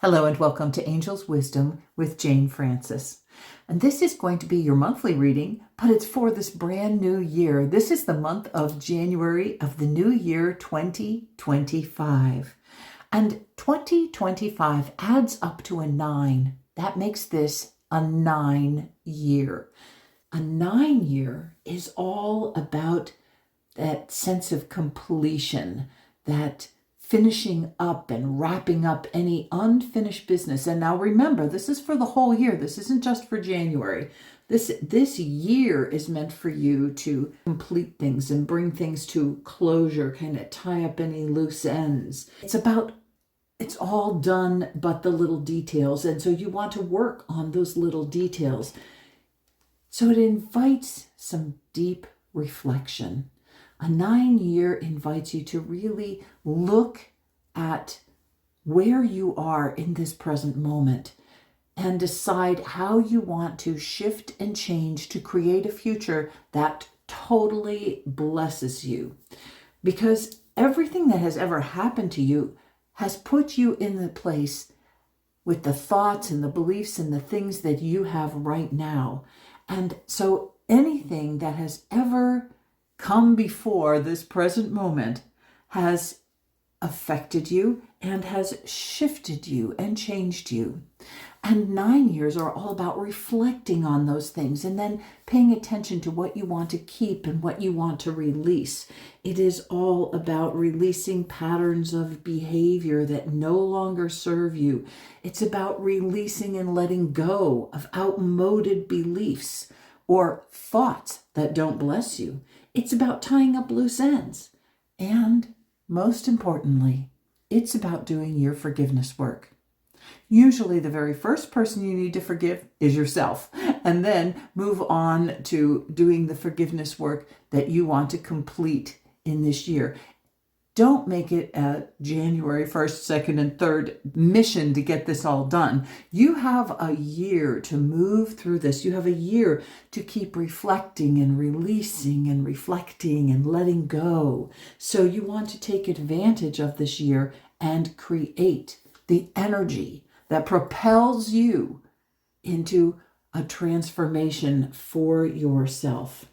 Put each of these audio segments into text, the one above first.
Hello and welcome to Angel's Wisdom with Jane Francis. And this is going to be your monthly reading, but it's for this brand new year. This is the month of January of the new year 2025. And 2025 adds up to a 9. That makes this a 9 year. A 9 year is all about that sense of completion, that finishing up and wrapping up any unfinished business. And now remember, this is for the whole year. This isn't just for January. This year is meant for you to complete things and bring things to closure, kind of tie up any loose ends. It's all done but the little details. And so you want to work on those little details. So it invites some deep reflection. A 9 year invites you to really look at where you are in this present moment and decide how you want to shift and change to create a future that totally blesses you. Because everything that has ever happened to you has put you in the place with the thoughts and the beliefs and the things that you have right now. And so anything that has ever come before this present moment has affected you and has shifted you and changed you. And 9 years are all about reflecting on those things and then paying attention to what you want to keep and what you want to release. It is all about releasing patterns of behavior that no longer serve you. It's about releasing and letting go of outmoded beliefs or thoughts that don't bless you. It's about tying up loose ends. And most importantly, it's about doing your forgiveness work. Usually the very first person you need to forgive is yourself, and then move on to doing the forgiveness work that you want to complete in this year. Don't make it a January 1st, 2nd, and 3rd mission to get this all done. You have a year to move through this. You have a year to keep reflecting and releasing and reflecting and letting go. So you want to take advantage of this year and create the energy that propels you into a transformation for yourself.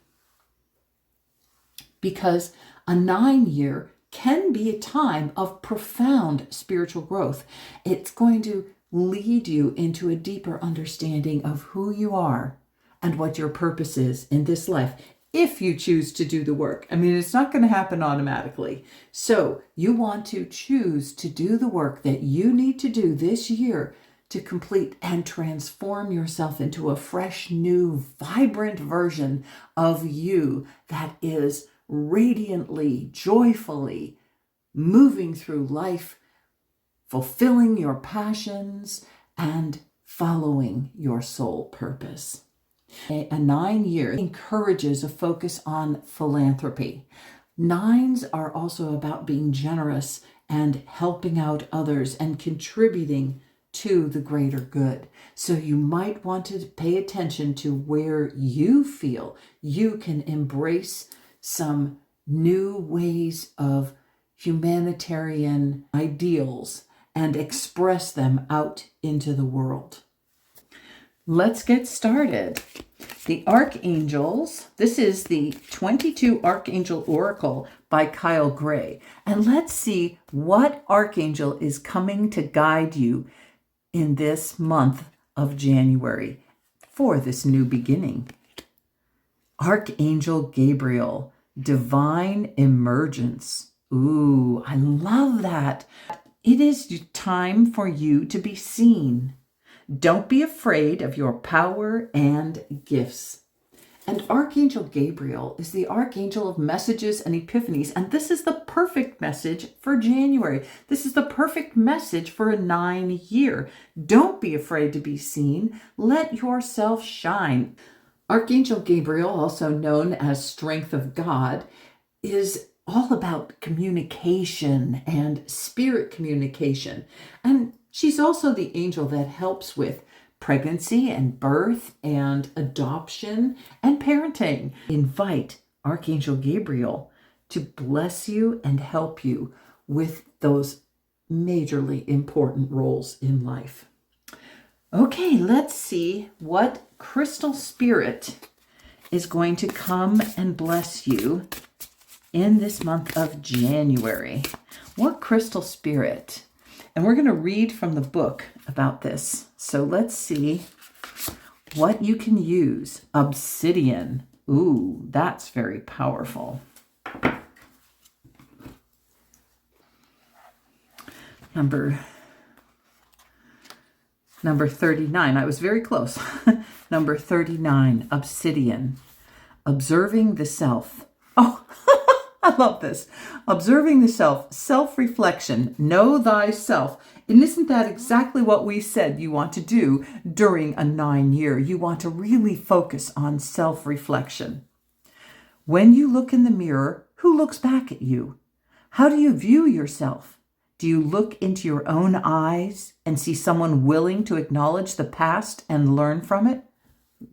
Because a 9 year can be a time of profound spiritual growth. It's going to lead you into a deeper understanding of who you are and what your purpose is in this life, if you choose to do the work. I mean, it's not going to happen automatically. So you want to choose to do the work that you need to do this year to complete and transform yourself into a fresh, new, vibrant version of you that is radiantly, joyfully moving through life, fulfilling your passions and following your soul purpose. A 9 year encourages a focus on philanthropy. 9s are also about being generous and helping out others and contributing to the greater good. So you might want to pay attention to where you feel you can embrace some new ways of humanitarian ideals and express them out into the world. Let's get started. The Archangels, this is the 22 Archangel Oracle by Kyle Gray. And let's see what Archangel is coming to guide you in this month of January for this new beginning. Archangel Gabriel, divine emergence. Ooh, I love that. It is time for you to be seen. Don't be afraid of your power and gifts. And Archangel Gabriel is the archangel of messages and epiphanies. And this is the perfect message for January. This is the perfect message for a 9 year. Don't be afraid to be seen. Let yourself shine. Archangel Gabriel, also known as Strength of God, is all about communication and spirit communication. And she's also the angel that helps with pregnancy and birth and adoption and parenting. Invite Archangel Gabriel to bless you and help you with those majorly important roles in life. Okay, let's see what crystal spirit is going to come and bless you in this month of January. What crystal spirit? And we're going to read from the book about this. So let's see what you can use. Obsidian. Ooh, that's very powerful. Number 39. I was very close. Number 39, obsidian. Observing the self. Oh, I love this. Observing the self, self-reflection, know thyself. And isn't that exactly what we said you want to do during a 9-year? You want to really focus on self-reflection. When you look in the mirror, who looks back at you? How do you view yourself? Do you look into your own eyes and see someone willing to acknowledge the past and learn from it?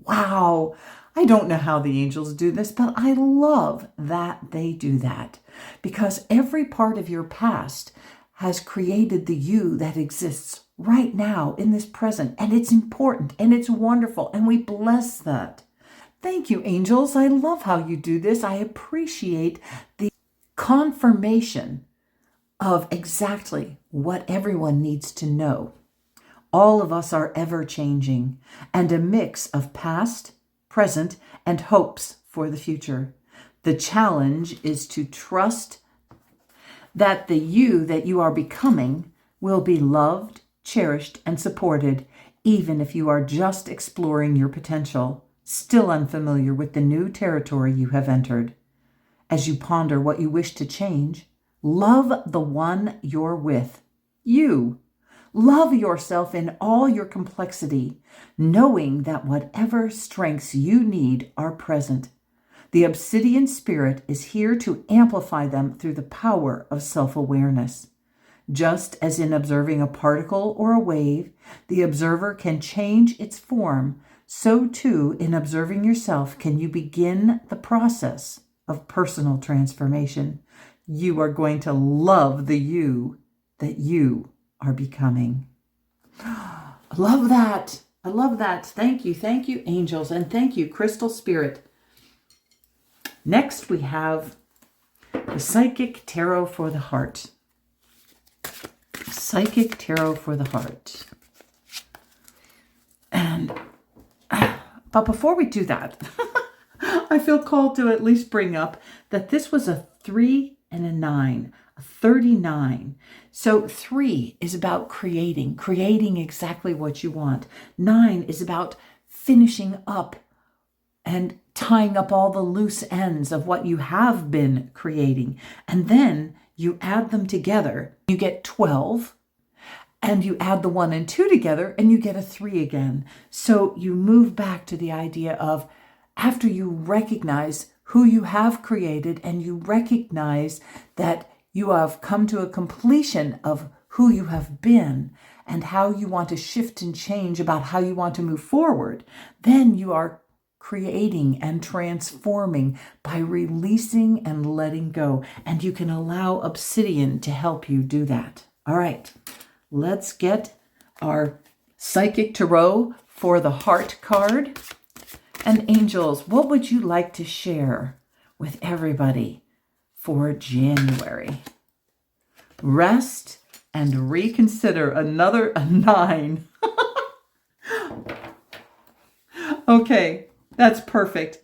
Wow. I don't know how the angels do this, but I love that they do that, because every part of your past has created the you that exists right now in this present, and it's important and it's wonderful, and we bless that. Thank you, angels. I love how you do this. I appreciate the confirmation of exactly what everyone needs to know. All of us are ever changing, and a mix of past, present, and hopes for the future. The challenge is to trust that the you that you are becoming will be loved, cherished, and supported, even if you are just exploring your potential, still unfamiliar with the new territory you have entered. As you ponder what you wish to change, love the one you're with, you. Love yourself in all your complexity, knowing that whatever strengths you need are present. The obsidian spirit is here to amplify them through the power of self-awareness. Just as in observing a particle or a wave, the observer can change its form, so too in observing yourself can you begin the process of personal transformation. You are going to love the you that you are becoming. I love that. I love that. Thank you. Thank you, angels. And thank you, crystal spirit. Next, we have the Psychic Tarot for the Heart. Psychic Tarot for the Heart. But before we do that, I feel called to at least bring up that this was a 3 and a 9, a 39. So 3 is about creating exactly what you want. 9 is about finishing up and tying up all the loose ends of what you have been creating. And then you add them together, you get 12. And you add the 1 and 2 together and you get a 3 again. So you move back to the idea of, after you recognize who you have created and you recognize that you have come to a completion of who you have been and how you want to shift and change about how you want to move forward, then you are creating and transforming by releasing and letting go. And you can allow obsidian to help you do that. All right. Let's get our Psychic Tarot for the Heart card. And angels, what would you like to share with everybody for January? Rest and reconsider. Another 9. Okay, that's perfect.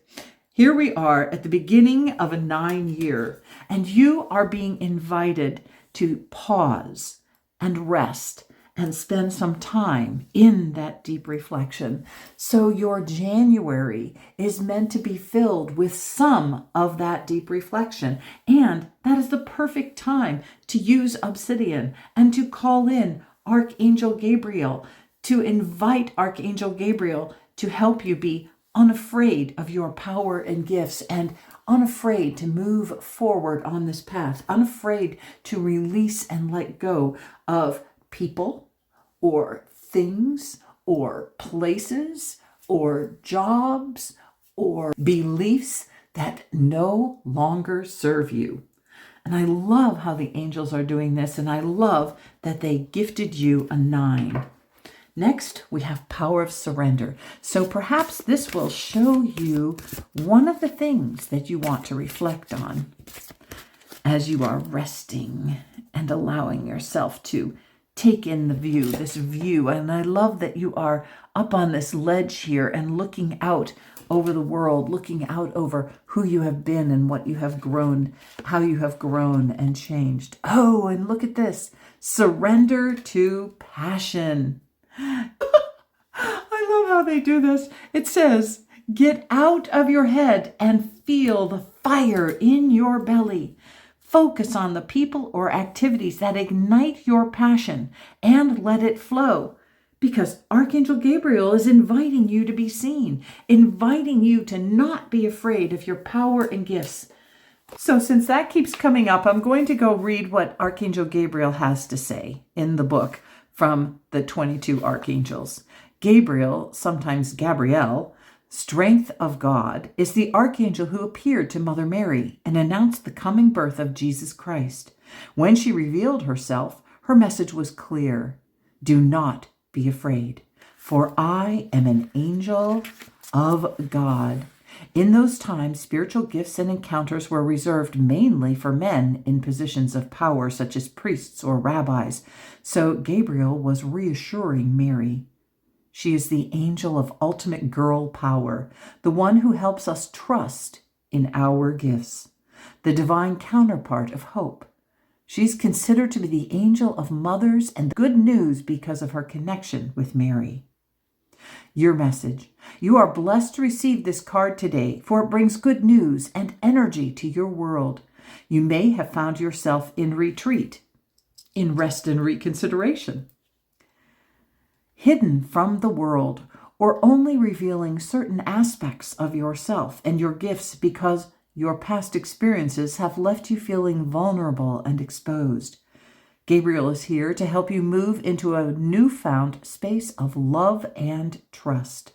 Here we are at the beginning of a 9-year, and you are being invited to pause and rest and spend some time in that deep reflection. So your January is meant to be filled with some of that deep reflection. And that is the perfect time to use obsidian and to call in Archangel Gabriel, to invite Archangel Gabriel to help you be unafraid of your power and gifts, and unafraid to move forward on this path, unafraid to release and let go of people or things or places or jobs or beliefs that no longer serve you. And I love how the angels are doing this, and I love that they gifted you a 9. Next, we have power of surrender. So perhaps this will show you one of the things that you want to reflect on as you are resting and allowing yourself to take in this view. And I love that you are up on this ledge here and looking out over the world, looking out over who you have been and what you have grown, how you have grown and changed. Oh, and look at this. Surrender to passion. I love how they do this. It says, get out of your head and feel the fire in your belly. Focus on the people or activities that ignite your passion and let it flow. Because Archangel Gabriel is inviting you to be seen, inviting you to not be afraid of your power and gifts. So since that keeps coming up, I'm going to go read what Archangel Gabriel has to say in the book from the 22 archangels. Gabriel, sometimes Gabriel, strength of God, is the archangel who appeared to Mother Mary and announced the coming birth of Jesus Christ. When she revealed herself, her message was clear. Do not be afraid, for I am an angel of God. In those times, spiritual gifts and encounters were reserved mainly for men in positions of power, such as priests or rabbis. So Gabriel was reassuring Mary. She is the angel of ultimate girl power, the one who helps us trust in our gifts, the divine counterpart of hope. She's considered to be the angel of mothers and good news because of her connection with Mary. Your message. You are blessed to receive this card today, for it brings good news and energy to your world. You may have found yourself in retreat, in rest and reconsideration, hidden from the world, or only revealing certain aspects of yourself and your gifts because your past experiences have left you feeling vulnerable and exposed. Gabriel is here to help you move into a newfound space of love and trust.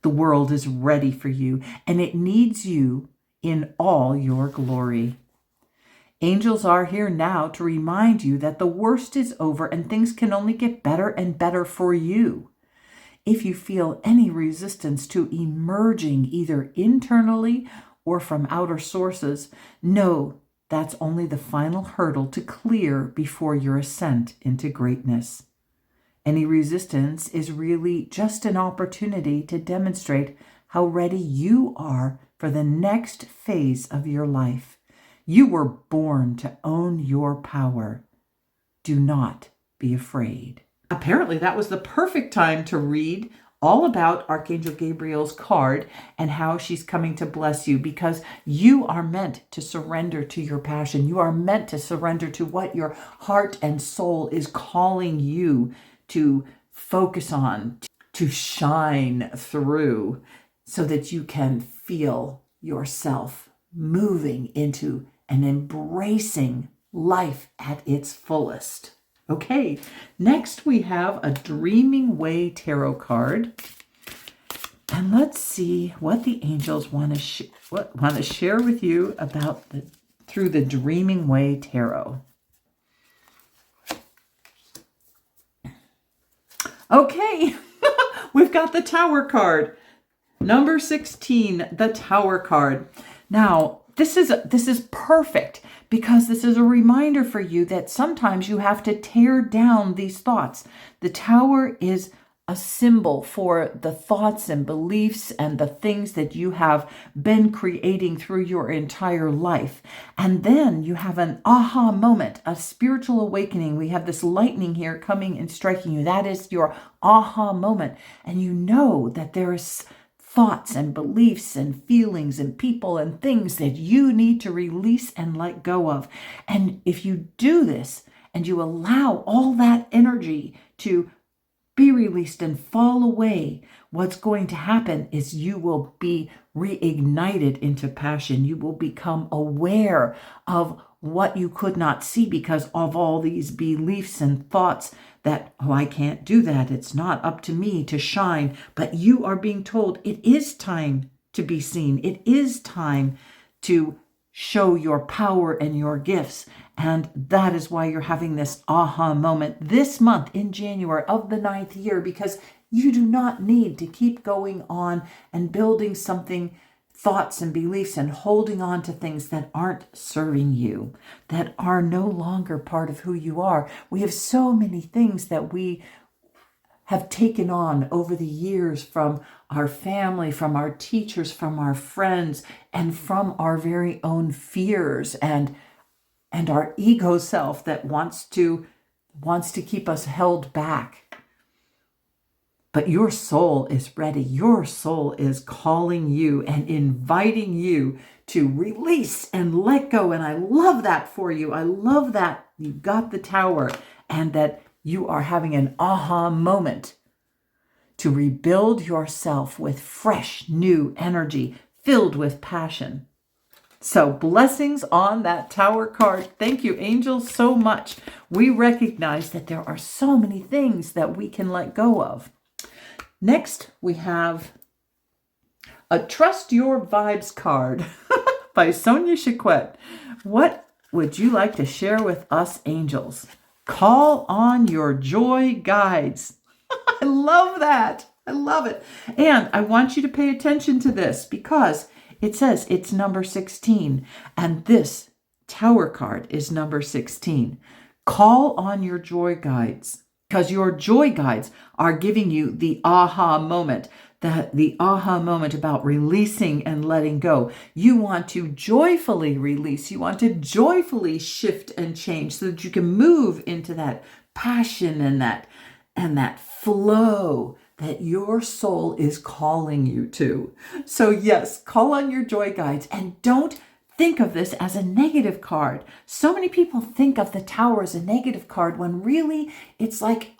The world is ready for you, and it needs you in all your glory. Angels are here now to remind you that the worst is over and things can only get better and better for you. If you feel any resistance to emerging either internally or from outer sources, know that's only the final hurdle to clear before your ascent into greatness. Any resistance is really just an opportunity to demonstrate how ready you are for the next phase of your life. You were born to own your power. Do not be afraid. Apparently, that was the perfect time to read all about Archangel Gabriel's card and how she's coming to bless you, because you are meant to surrender to your passion. You are meant to surrender to what your heart and soul is calling you to focus on, to shine through, so that you can feel yourself moving into and embracing life at its fullest. Okay, next we have a Dreaming Way Tarot card. And let's see what the angels want to share with you about through the Dreaming Way Tarot. Okay, we've got the Tower card. Number 16, the Tower card. Now, this is perfect, because this is a reminder for you that sometimes you have to tear down these thoughts. The Tower is a symbol for the thoughts and beliefs and the things that you have been creating through your entire life. And then you have an aha moment, a spiritual awakening. We have this lightning here coming and striking you. That is your aha moment. And you know that there is thoughts and beliefs and feelings and people and things that you need to release and let go of. And if you do this and you allow all that energy to be released and fall away, what's going to happen is you will be reignited into passion. You will become aware of what you could not see because of all these beliefs and thoughts that, oh, I can't do that. It's not up to me to shine. But you are being told it is time to be seen. It is time to show your power and your gifts. And that is why you're having this aha moment this month in January of the 9th year, because you do not need to keep going on and building something, thoughts and beliefs, and holding on to things that aren't serving you, that are no longer part of who you are. We have so many things that we have taken on over the years from our family, from our teachers, from our friends, and from our very own fears and our ego self that wants to keep us held back. But your soul is ready. Your soul is calling you and inviting you to release and let go. And I love that for you. I love that you got the tower and that you are having an aha moment to rebuild yourself with fresh, new energy filled with passion. So blessings on that tower card. Thank you, angels, so much. We recognize that there are so many things that we can let go of. Next, we have a Trust Your Vibes card by Sonia Chiquette. What would you like to share with us, angels? Call on your joy guides. I love that. I love it. And I want you to pay attention to this because it says it's number 16. And this tower card is number 16. Call on your joy guides, because your joy guides are giving you the aha moment, the aha moment about releasing and letting go. You want to joyfully release. You want to joyfully shift and change so that you can move into that passion and that flow that your soul is calling you to. So yes, call on your joy guides, and don't think of this as a negative card. So many people think of the tower as a negative card when really it's like,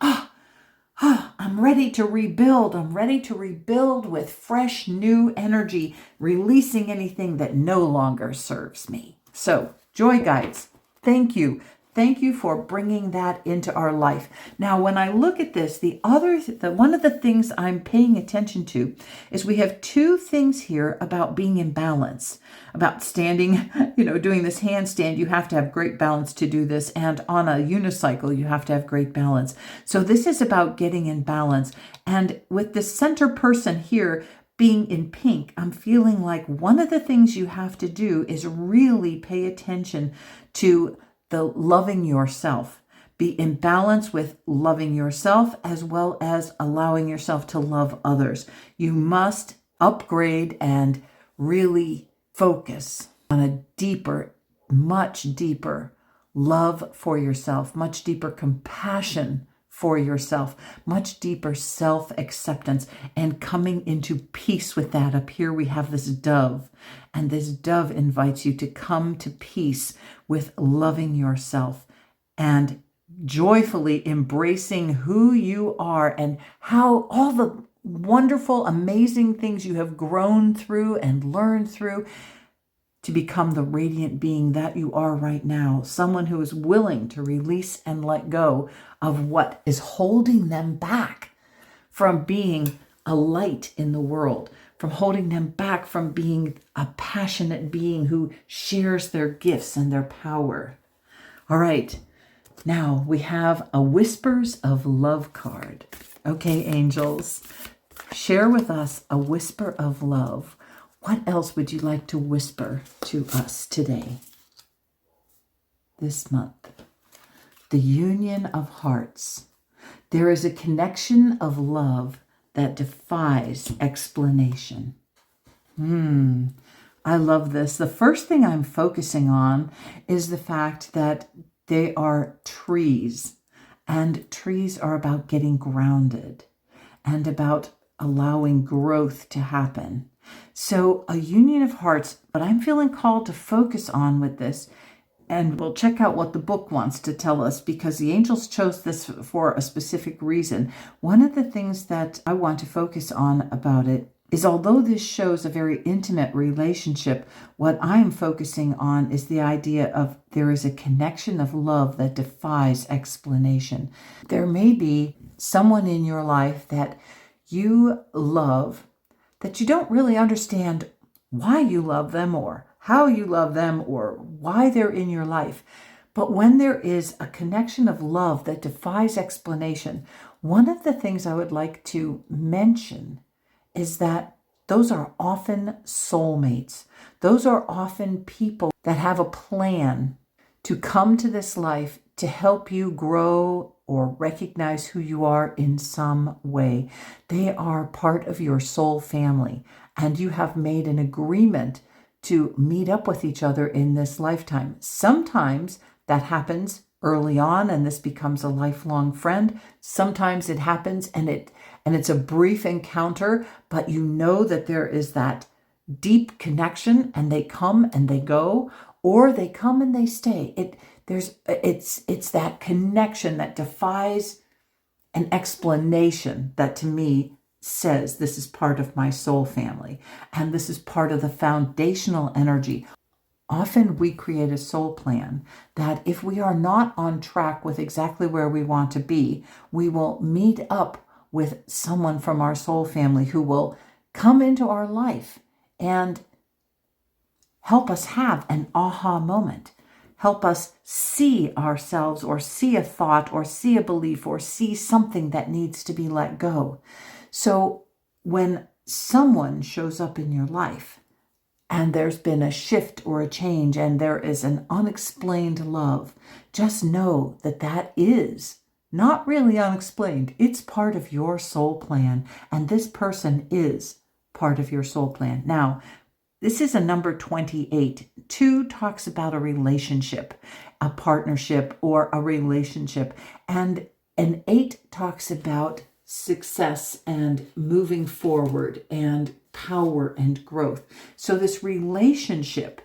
I'm ready to rebuild. I'm ready to rebuild with fresh new energy, releasing anything that no longer serves me. So joy guides, thank you. Thank you for bringing that into our life. Now, when I look at this, one of the things I'm paying attention to is we have two things here about being in balance, about standing, doing this handstand. You have to have great balance to do this. And on a unicycle, you have to have great balance. So this is about getting in balance. And with the center person here being in pink, I'm feeling like one of the things you have to do is really pay attention to the loving yourself. Be in balance with loving yourself as well as allowing yourself to love others. You must upgrade and really focus on a deeper, much deeper love for yourself, much deeper compassion for yourself, much deeper self-acceptance, and coming into peace with that. Up here we have this dove, and this dove invites you to come to peace with loving yourself and joyfully embracing who you are and how all the wonderful, amazing things you have grown through and learned through to become the radiant being that you are right now. Someone who is willing to release and let go of what is holding them back from being a light in the world, from holding them back from being a passionate being who shares their gifts and their power. All right, now we have a Whispers of Love card. Okay, angels, share with us a whisper of love. What else would you like to whisper to us today, this month? The union of hearts. There is a connection of love that defies explanation. I love this. The first thing I'm focusing on is the fact that they are trees, and trees are about getting grounded and about allowing growth to happen. So a union of hearts, but I'm feeling called to focus on with this, and we'll check out what the book wants to tell us because the angels chose this for a specific reason. One of the things that I want to focus on about it is, although this shows a very intimate relationship, what I'm focusing on is the idea of there is a connection of love that defies explanation. There may be someone in your life that you love that you don't really understand why you love them or how you love them or why they're in your life. But when there is a connection of love that defies explanation, one of the things I would like to mention is that those are often soulmates. Those are often people that have a plan to come to this life to help you grow or recognize who you are in some way. They are part of your soul family, and you have made an agreement to meet up with each other in this lifetime. Sometimes that happens early on and this becomes a lifelong friend. Sometimes it happens and it's a brief encounter, but you know that there is that deep connection and they come and they go, or they come and they stay. It's that connection that defies an explanation that to me says this is part of my soul family and this is part of the foundational energy. Often we create a soul plan that if we are not on track with exactly where we want to be, we will meet up with someone from our soul family who will come into our life and help us have an aha moment, help us see ourselves or see a thought or see a belief or see something that needs to be let go. So when someone shows up in your life and there's been a shift or a change and there is an unexplained love, just know that that is not really unexplained. It's part of your soul plan, and this person is part of your soul plan. Now, this is a number 28. 2 talks about a relationship, a partnership, or a relationship. And an 8 talks about success and moving forward and power and growth. So this relationship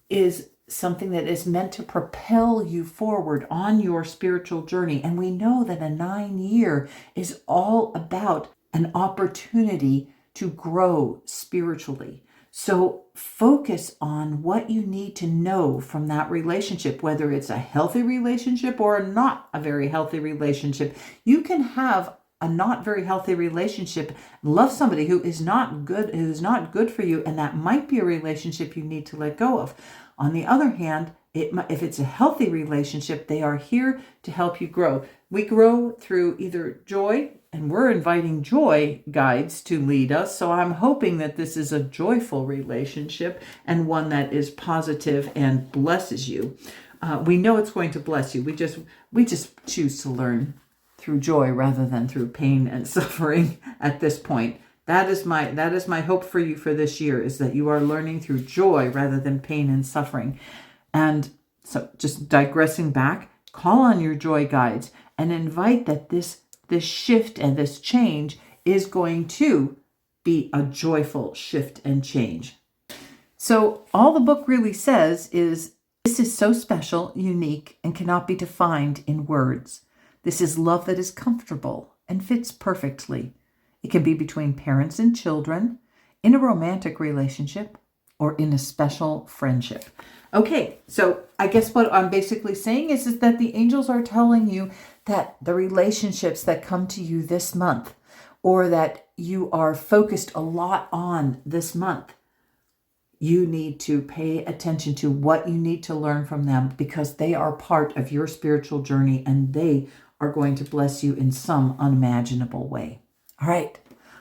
is something that is meant to propel you forward on your spiritual journey. And we know that a 9-year is all about an opportunity to grow spiritually. So focus on what you need to know from that relationship, whether it's a healthy relationship or not a very healthy relationship. You can have a not very healthy relationship, love somebody who is not good for you, and that might be a relationship you need to let go of. On the other hand, if it's a healthy relationship, they are here to help you grow. We grow through either joy, and we're inviting joy guides to lead us. So I'm hoping that this is a joyful relationship and one that is positive and blesses you. We know it's going to bless you. We just choose to learn through joy rather than through pain and suffering at this point. That is my hope for you for this year, is that you are learning through joy rather than pain and suffering. And so just digressing back, call on your joy guides and invite that this shift and this change is going to be a joyful shift and change. So all the book really says is, this is so special, unique, and cannot be defined in words. This is love that is comfortable and fits perfectly. It can be between parents and children, in a romantic relationship, or in a special friendship. Okay, so I guess what I'm basically saying is that the angels are telling you that the relationships that come to you this month, or that you are focused a lot on this month, you need to pay attention to what you need to learn from them, because they are part of your spiritual journey and they are going to bless you in some unimaginable way. All right,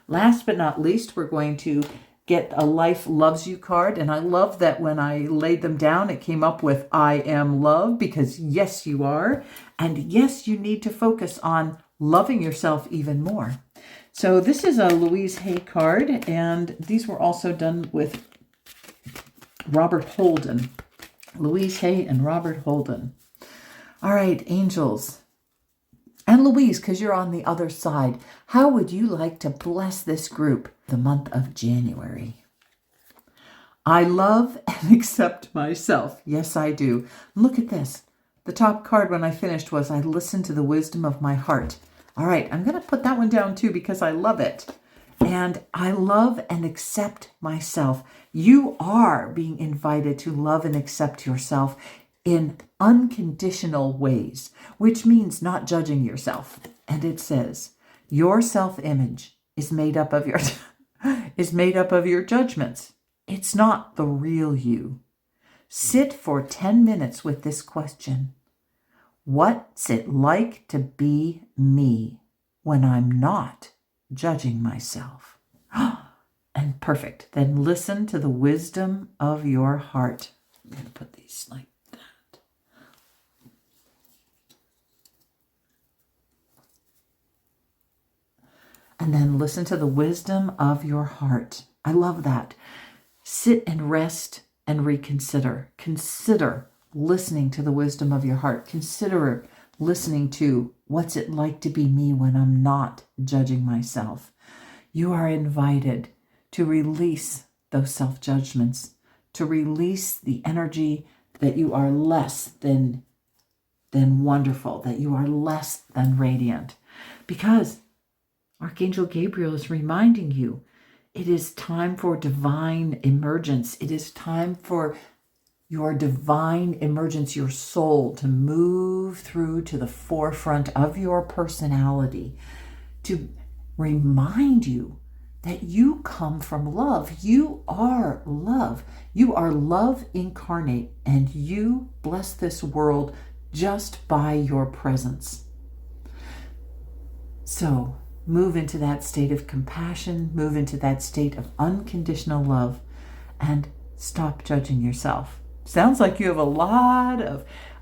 last but not least, we're going to get a Life Loves You card. And I love that when I laid them down, it came up with I am love, because yes, you are. And yes, you need to focus on loving yourself even more. So this is a Louise Hay card, and these were also done with Robert Holden. Louise Hay and Robert Holden. All right, angels. And Louise, because you're on the other side, how would you like to bless this group the month of January? I love and accept myself. Yes, I do. Look at this. The top card when I finished was, I listen to the wisdom of my heart. All right, I'm going to put that one down too, because I love it. And I love and accept myself. You are being invited to love and accept yourself in unconditional ways, which means not judging yourself. And it says, your self-image is made up of your judgments. It's not the real you. Sit for 10 minutes with this question. What's it like to be me when I'm not judging myself? And perfect. Then listen to the wisdom of your heart. I'm going to put these like that. And then listen to the wisdom of your heart. I love that. Sit and rest and reconsider. Consider listening to the wisdom of your heart. Consider listening to what's it like to be me when I'm not judging myself. You are invited to release those self-judgments, to release the energy that you are less than wonderful, that you are less than radiant. Because Archangel Gabriel is reminding you, it is time for divine emergence. It is time for your divine emergence, your soul, to move through to the forefront of your personality, to remind you that you come from love. You are love. You are love incarnate, and you bless this world just by your presence. So move into that state of compassion, move into that state of unconditional love, and stop judging yourself. Sounds like you have a lot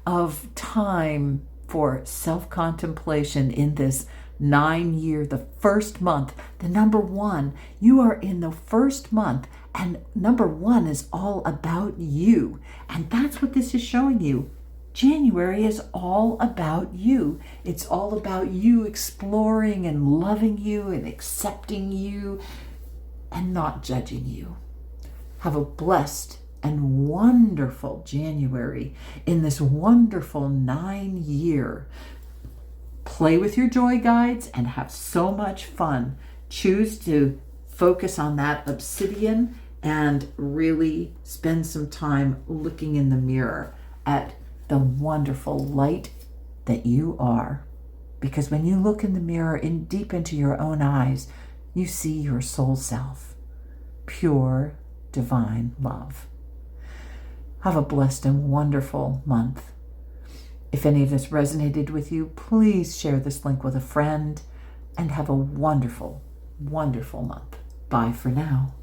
of time for self-contemplation in this 9-year, the first month, the number one. You are in the first month, and number one is all about you. And that's what this is showing you. January is all about you. It's all about you exploring and loving you and accepting you and not judging you. Have a blessed and wonderful January in this wonderful 9-year. Play with your joy guides and have so much fun. Choose to focus on that obsidian and really spend some time looking in the mirror at the wonderful light that you are. Because when you look in the mirror, deep into your own eyes, you see your soul self, pure, divine love. Have a blessed and wonderful month. If any of this resonated with you, please share this link with a friend and have a wonderful, wonderful month. Bye for now.